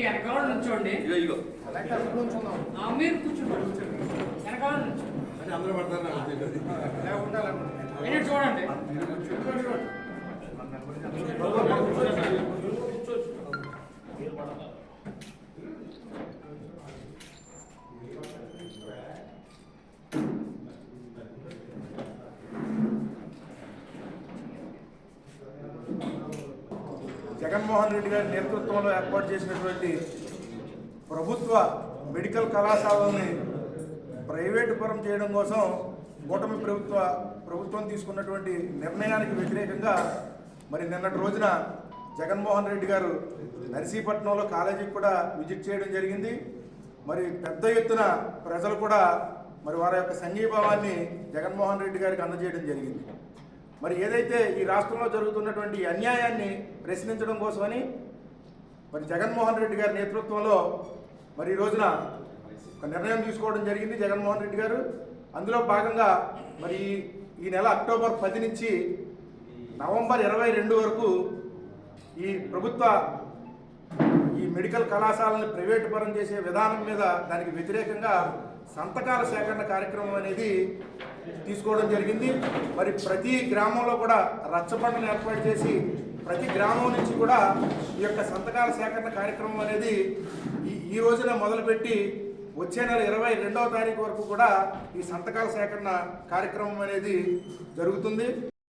వెనకాల నుంచోండి, మీరు కూర్చోండి. వెనకాల నుంచి అందరూ పడతారు చూడండి. జగన్మోహన్ రెడ్డి గారి నేతృత్వంలో ఏర్పాటు చేసినటువంటి ప్రభుత్వ మెడికల్ కళాశాలని ప్రైవేటు పరం చేయడం కోసం కూటమి ప్రభుత్వం తీసుకున్నటువంటి నిర్ణయానికి వ్యతిరేకంగా మరి నిన్నటి రోజున జగన్మోహన్ రెడ్డి గారు నర్సీపట్నంలో కాలేజీకి కూడా విజిట్ చేయడం జరిగింది. మరి పెద్ద ఎత్తున ప్రజలు కూడా మరి వారి యొక్క సంఘీభావాన్ని జగన్మోహన్ రెడ్డి గారికి అందజేయడం జరిగింది. మరి ఏదైతే ఈ రాష్ట్రంలో జరుగుతున్నటువంటి అన్యాయాన్ని ప్రశ్నించడం కోసమని మరి జగన్మోహన్ రెడ్డి గారి నేతృత్వంలో మరి ఈ రోజున ఒక నిర్ణయం తీసుకోవడం జరిగింది జగన్మోహన్ రెడ్డి గారు. అందులో భాగంగా మరి ఈ నెల అక్టోబర్ 10 నుంచి నవంబర్ 22 వరకు ఈ ప్రభుత్వ ఈ మెడికల్ కళాశాలను ప్రైవేటు పరం చేసే విధానం మీద దానికి వ్యతిరేకంగా సంతకాల సేకరణ కార్యక్రమం అనేది తీసుకోవడం జరిగింది. మరి ప్రతి గ్రామంలో కూడా రచ్చబండను ఏర్పాటు చేసి ప్రతి గ్రామం నుంచి కూడా ఈ యొక్క సంతకాల సేకరణ కార్యక్రమం అనేది ఈ రోజున మొదలుపెట్టి వచ్చే నెల 22వ తారీఖు వరకు కూడా ఈ సంతకాల సేకరణ కార్యక్రమం అనేది జరుగుతుంది.